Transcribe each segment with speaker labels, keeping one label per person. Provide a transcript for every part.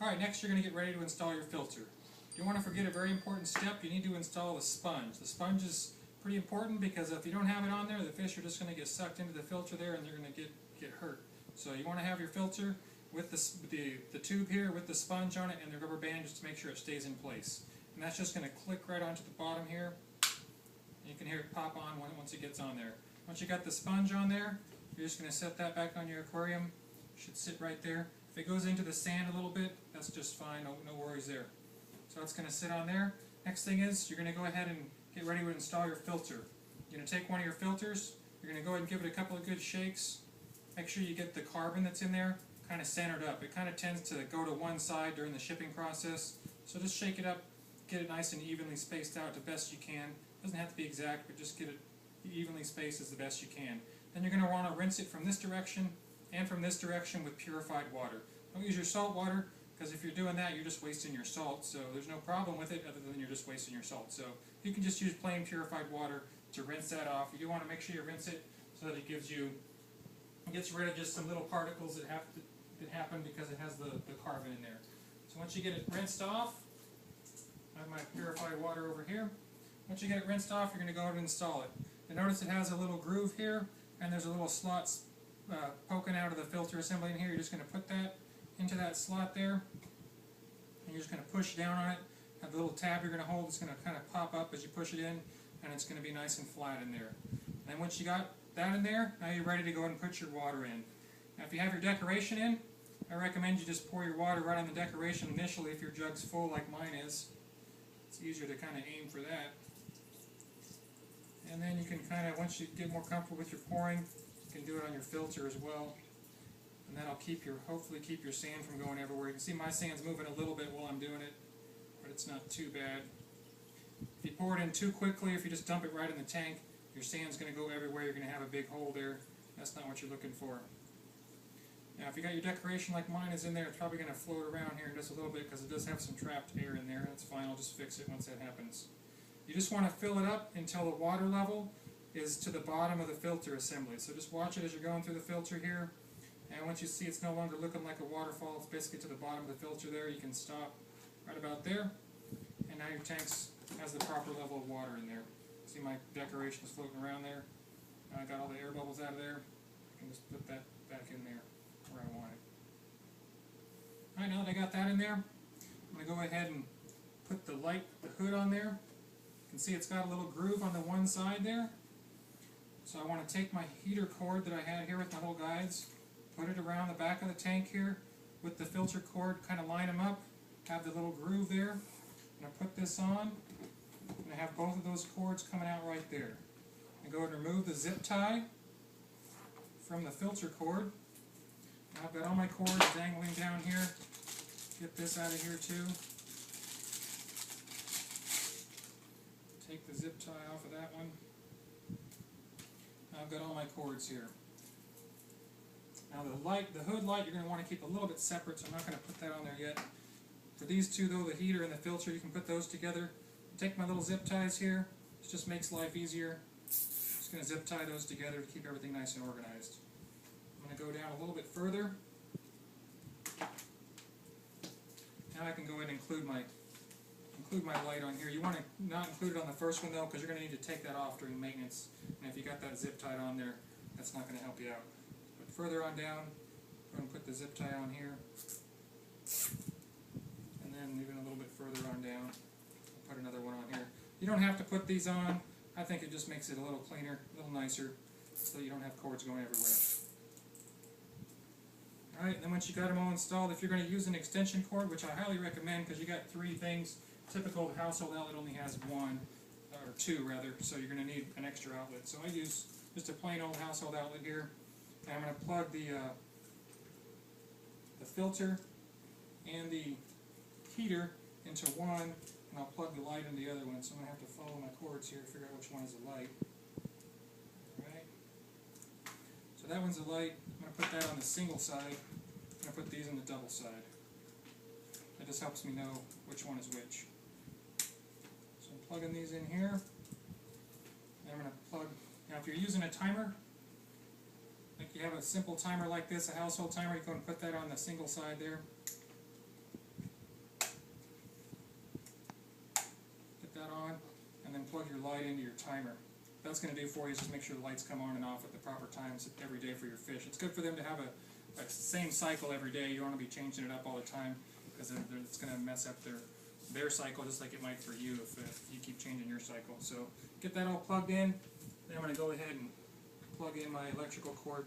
Speaker 1: Alright, next you're going to get ready to install your filter. You don't want to forget a very important step. You need to install the sponge. The sponge is pretty important because if you don't have it on there, the fish are just going to get sucked into the filter there and they're going to get hurt. So you want to have your filter with the tube here with the sponge on it and the rubber band just to make sure it stays in place. And that's just going to click right onto the bottom here. You can hear it pop on once it gets on there. Once you got the sponge on there, you're just going to set that back on your aquarium. It should sit right there. If it goes into the sand a little bit, that's just fine, no worries there. So it's going to sit on there. Next thing is, you're going to go ahead and get ready to install your filter. You're going to take one of your filters, you're going to go ahead and give it a couple of good shakes. Make sure you get the carbon that's in there kind of centered up. It kind of tends to go to one side during the shipping process. So just shake it up, get it nice and evenly spaced out the best you can. It doesn't have to be exact, but just get it evenly spaced as the best you can. Then you're going to want to rinse it from this direction and from this direction with purified water. Don't use your salt water, because if you're doing that, you're just wasting your salt. So there's no problem with it other than you're just wasting your salt. So you can just use plain purified water to rinse that off. You do want to make sure you rinse it so that it gets rid of just some little particles that happen because it has the carbon in there. So once you get it rinsed off, I have my purified water over here. Once you get it rinsed off, you're going to go ahead and install it. And notice it has a little groove here, and there's a little slot poking out of the filter assembly in here. You're just going to put that into that slot there, and you're just going to push down on it. Have the little tab you're going to hold, it's going to kind of pop up as you push it in, and it's going to be nice and flat in there. And once you got that in there, now you're ready to go ahead and put your water in. Now if you have your decoration in, I recommend you just pour your water right on the decoration initially if your jug's full like mine is. It's easier to kind of aim for that. And then you can kind of, once you get more comfortable with your pouring, you can do it on your filter as well. And that'll hopefully keep your sand from going everywhere. You can see my sand's moving a little bit while I'm doing it, but it's not too bad. If you pour it in too quickly, if you just dump it right in the tank, your sand's going to go everywhere. You're going to have a big hole there. That's not what you're looking for. Now if you got your decoration like mine is in there, it's probably going to float around here just a little bit because it does have some trapped air in there. That's fine, I'll just fix it once that happens. You just want to fill it up until the water level is to the bottom of the filter assembly. So just watch it as you're going through the filter here. And once you see it's no longer looking like a waterfall, it's basically to the bottom of the filter there, you can stop right about there. And now your tank has the proper level of water in there. See my decoration is floating around there. I got all the air bubbles out of there. I can just put that back in there where I want it. Alright, now that I got that in there, I'm going to go ahead and put the hood on there. You can see it's got a little groove on the one side there. So I want to take my heater cord that I had here with my little guides, put it around the back of the tank here with the filter cord, kind of line them up, have the little groove there. I'm going to put this on, and I have both of those cords coming out right there. I'm going to go ahead and remove the zip tie from the filter cord. Now I've got all my cords dangling down here. Get this out of here too. Take the zip tie off of that one. Now I've got all my cords here. Now the hood light you're going to want to keep a little bit separate, so I'm not going to put that on there yet. For these two though, the heater and the filter, you can put those together. Take my little zip ties here. This just makes life easier. Just going to zip tie those together to keep everything nice and organized. I'm going to go down a little bit further. Now I can go ahead and include my light on here. You want to not include it on the first one though, because you're going to need to take that off during maintenance. And if you got that zip tied on there, that's not going to help you out. But further on down, I'm going to put the zip tie on here. And then even a little bit further on down, I'll put another one on here. You don't have to put these on. I think it just makes it a little cleaner, a little nicer, so you don't have cords going everywhere. Alright, and then once you got them all installed, if you're going to use an extension cord, which I highly recommend because you got three things, typical household outlet only has one, or two rather, so you're going to need an extra outlet. So I use just a plain old household outlet here, and I'm going to plug the filter and the heater into one, and I'll plug the light into the other one. So I'm going to have to follow my cords here to figure out which one is the light. Alright, so that one's the light. I'm going to put that on the single side. I'm going to put these on the double side. That just helps me know which one is which. So I'm plugging these in here. And I'm going to plug, now if you're using a timer, like you have a simple timer like this, a household timer, you go and put that on the single side there. into your timer. That's going to do for you is just make sure the lights come on and off at the proper times every day for your fish. It's good for them to have a same cycle every day. You don't want to be changing it up all the time because it's going to mess up their cycle just like it might for you if you keep changing your cycle. So get that all plugged in. Then I'm going to go ahead and plug in my electrical cord.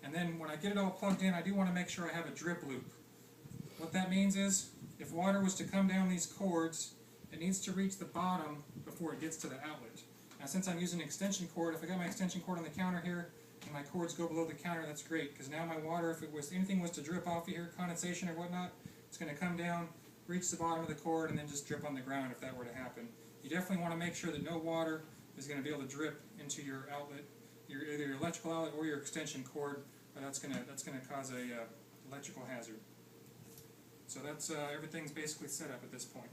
Speaker 1: And then when I get it all plugged in, I do want to make sure I have a drip loop. What that means is if water was to come down these cords, it needs to reach the bottom before it gets to the outlet. Now since I'm using an extension cord, if I got my extension cord on the counter here and my cords go below the counter, that's great, because now my water, if anything was to drip off of here, condensation or whatnot, it's going to come down, reach the bottom of the cord, and then just drip on the ground if that were to happen. You definitely want to make sure that no water is going to be able to drip into your outlet, either your electrical outlet or your extension cord, or that's going to cause a electrical hazard. So that's everything's basically set up at this point.